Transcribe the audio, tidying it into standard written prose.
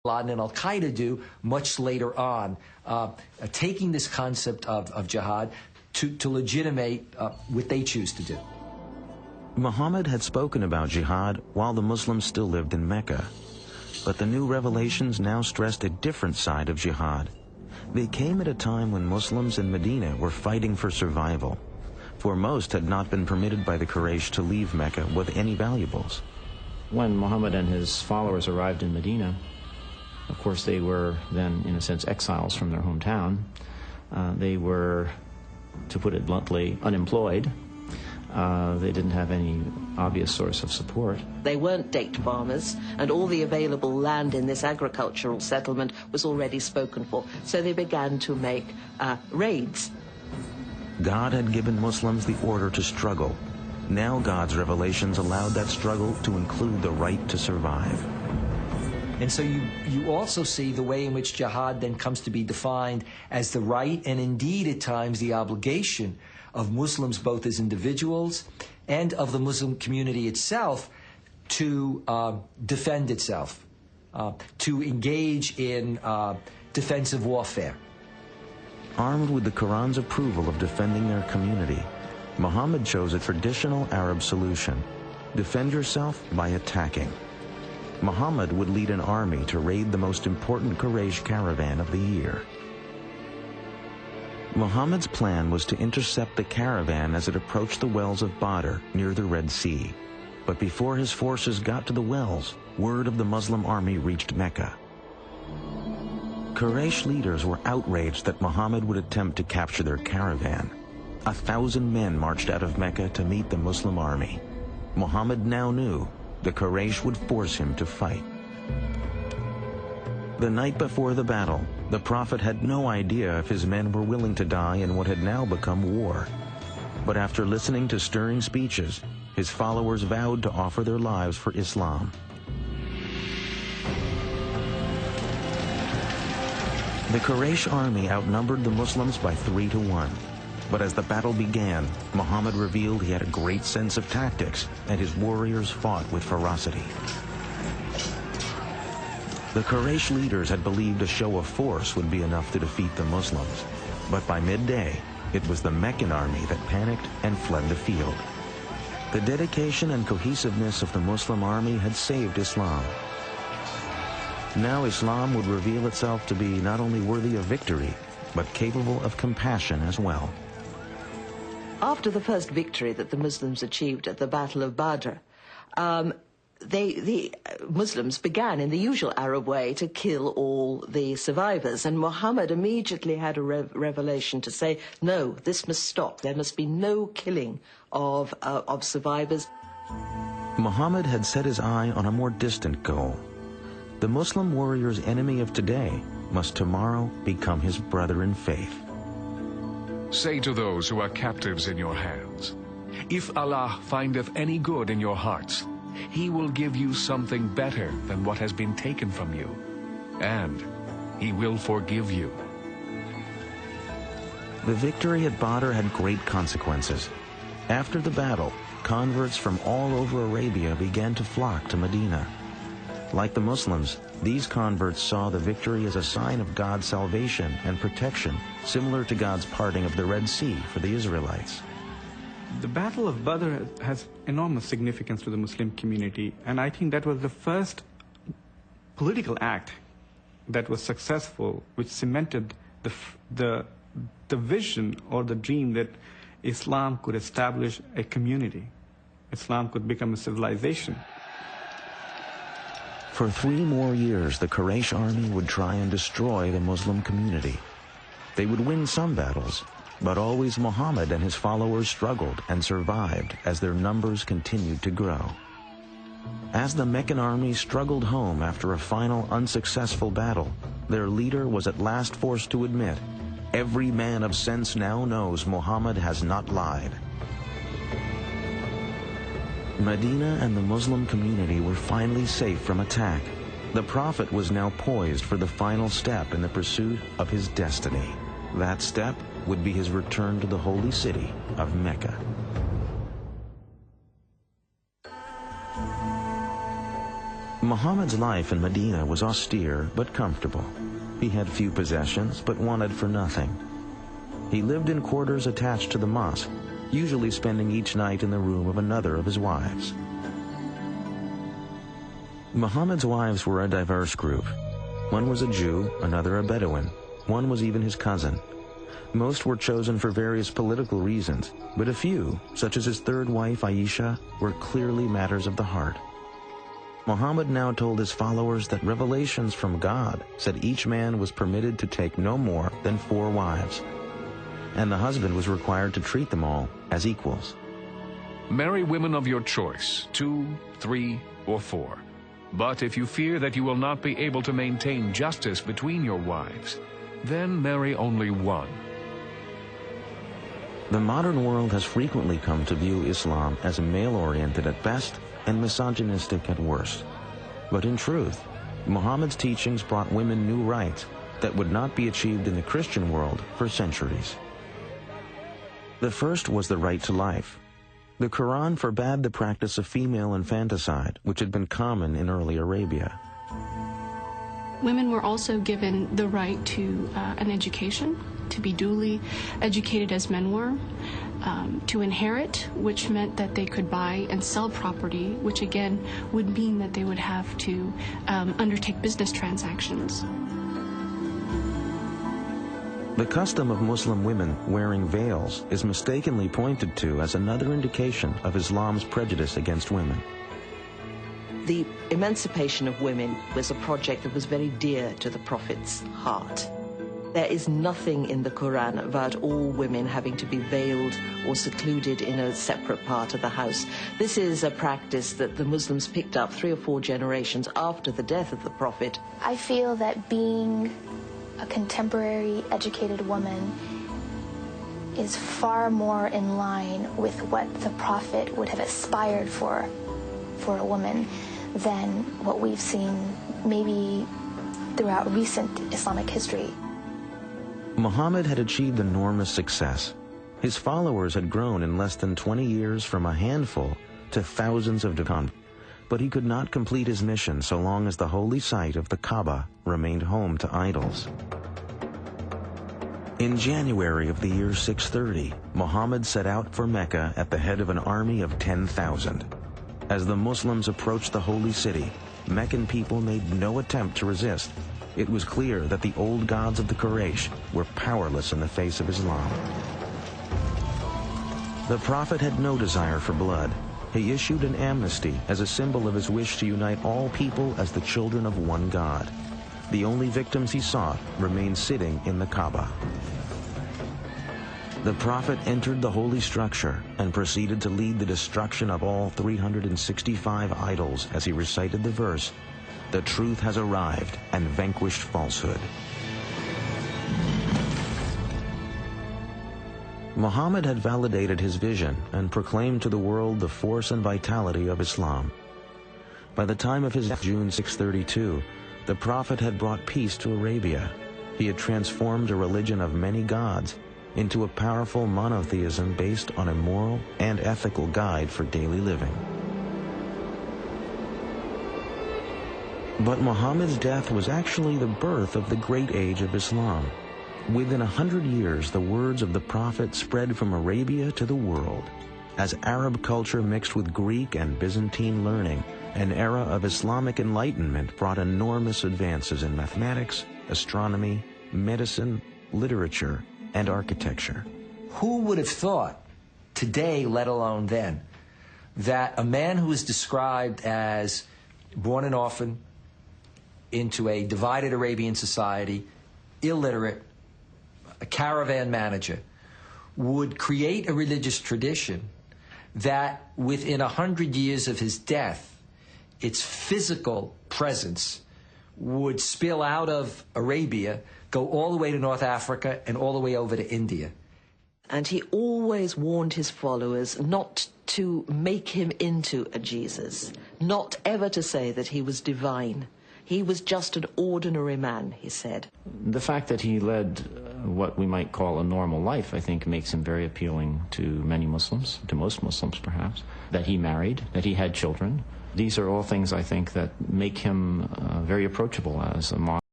and Al-Qaeda do much later on, taking this concept of jihad to legitimate what they choose to do. Muhammad had spoken about jihad while the Muslims still lived in Mecca. But the new revelations now stressed a different side of jihad. They came at a time when Muslims in Medina were fighting for survival, for most had not been permitted by the Quraysh to leave Mecca with any valuables. When Muhammad and his followers arrived in Medina, of course they were then, in a sense, exiles from their hometown. They were, to put it bluntly, unemployed. They didn't have any obvious source of support. They weren't date farmers, and all the available land in this agricultural settlement was already spoken for, so they began to make raids. God had given Muslims the order to struggle. Now God's revelations allowed that struggle to include the right to survive. And so you also see the way in which jihad then comes to be defined as the right, and indeed at times the obligation, of Muslims both as individuals and of the Muslim community itself to defend itself, to engage in defensive warfare. Armed with the Quran's approval of defending their community, Muhammad chose a traditional Arab solution: defend yourself by attacking. Muhammad would lead an army to raid the most important Quraysh caravan of the year. Muhammad's plan was to intercept the caravan as it approached the wells of Badr near the Red Sea. But before his forces got to the wells, word of the Muslim army reached Mecca. Quraysh leaders were outraged that Muhammad would attempt to capture their caravan. 1,000 men marched out of Mecca to meet the Muslim army. Muhammad now knew the Quraysh would force him to fight. The night before the battle, the Prophet had no idea if his men were willing to die in what had now become war. But after listening to stirring speeches, his followers vowed to offer their lives for Islam. The Quraysh army outnumbered the Muslims by 3 to 1. But as the battle began, Muhammad revealed he had a great sense of tactics, and his warriors fought with ferocity. The Quraysh leaders had believed a show of force would be enough to defeat the Muslims. But by midday, it was the Meccan army that panicked and fled the field. The dedication and cohesiveness of the Muslim army had saved Islam. Now Islam would reveal itself to be not only worthy of victory, but capable of compassion as well. After the first victory that the Muslims achieved at the Battle of Badr, the Muslims began in the usual Arab way to kill all the survivors, and Muhammad immediately had a revelation to say, no, this must stop. There must be no killing of survivors. Muhammad had set his eye on a more distant goal. The Muslim warrior's enemy of today must tomorrow become his brother in faith. Say to those who are captives in your hands, if Allah findeth any good in your hearts, He will give you something better than what has been taken from you, and He will forgive you. The victory at Badr had great consequences. After the battle, converts from all over Arabia began to flock to Medina. Like the Muslims, these converts saw the victory as a sign of God's salvation and protection, similar to God's parting of the Red Sea for the Israelites. The Battle of Badr has enormous significance to the Muslim community, and I think that was the first political act that was successful, which cemented the vision or the dream that Islam could establish a community. Islam could become a civilization. For 3 more years, the Quraysh army would try and destroy the Muslim community. They would win some battles, but always Muhammad and his followers struggled and survived as their numbers continued to grow. As the Meccan army struggled home after a final unsuccessful battle, their leader was at last forced to admit, every man of sense now knows Muhammad has not lied. Medina and the Muslim community were finally safe from attack. The Prophet was now poised for the final step in the pursuit of his destiny. That step would be his return to the holy city of Mecca. Muhammad's life in Medina was austere but comfortable. He had few possessions but wanted for nothing. He lived in quarters attached to the mosque, usually spending each night in the room of another of his wives. Muhammad's wives were a diverse group. One was a Jew, another a Bedouin. One was even his cousin. Most were chosen for various political reasons, but a few, such as his third wife Aisha, were clearly matters of the heart. Muhammad now told his followers that revelations from God said each man was permitted to take no more than 4 wives, and the husband was required to treat them all as equals. Marry women of your choice, 2, 3, or 4. But if you fear that you will not be able to maintain justice between your wives, then marry only 1. The modern world has frequently come to view Islam as male-oriented at best and misogynistic at worst. But in truth, Muhammad's teachings brought women new rights that would not be achieved in the Christian world for centuries. The first was the right to life. The Quran forbade the practice of female infanticide, which had been common in early Arabia. Women were also given the right to an education, to be duly educated as men were, to inherit, which meant that they could buy and sell property, which again would mean that they would have to undertake business transactions. The custom of Muslim women wearing veils is mistakenly pointed to as another indication of Islam's prejudice against women. The emancipation of women was a project that was very dear to the Prophet's heart. There is nothing in the Quran about all women having to be veiled or secluded in a separate part of the house. This is a practice that the Muslims picked up 3 or 4 generations after the death of the Prophet. I feel that being a contemporary educated woman is far more in line with what the Prophet would have aspired for a woman than what we've seen maybe throughout recent Islamic history. Muhammad had achieved enormous success. His followers had grown in less than 20 years from a handful to thousands of converts. But he could not complete his mission so long as the holy site of the Kaaba remained home to idols. In January of the year 630, Muhammad set out for Mecca at the head of an army of 10,000. As the Muslims approached the holy city, Meccan people made no attempt to resist. It was clear that the old gods of the Quraysh were powerless in the face of Islam. The Prophet had no desire for blood. He issued an amnesty as a symbol of his wish to unite all people as the children of one God. The only victims he sought remained sitting in the Kaaba. The Prophet entered the holy structure and proceeded to lead the destruction of all 365 idols as he recited the verse, "The truth has arrived and vanquished falsehood." Muhammad had validated his vision and proclaimed to the world the force and vitality of Islam. By the time of his death, June 632, the Prophet had brought peace to Arabia. He had transformed a religion of many gods into a powerful monotheism based on a moral and ethical guide for daily living. But Muhammad's death was actually the birth of the great age of Islam. Within 100 years, the words of the Prophet spread from Arabia to the world. As Arab culture mixed with Greek and Byzantine learning, an era of Islamic enlightenment brought enormous advances in mathematics, astronomy, medicine, literature, and architecture. Who would have thought today, let alone then, that a man who is described as born an orphan into a divided Arabian society, illiterate, a caravan manager, would create a religious tradition that within 100 years of his death, its physical presence would spill out of Arabia, go all the way to North Africa and all the way over to India. And he always warned his followers not to make him into a Jesus, not ever to say that he was divine. He was just an ordinary man, he said. The fact that he led what we might call a normal life, I think, makes him very appealing to many Muslims, to most Muslims perhaps. That he married, that he had children, These are all things, I think, that make him very approachable as a model.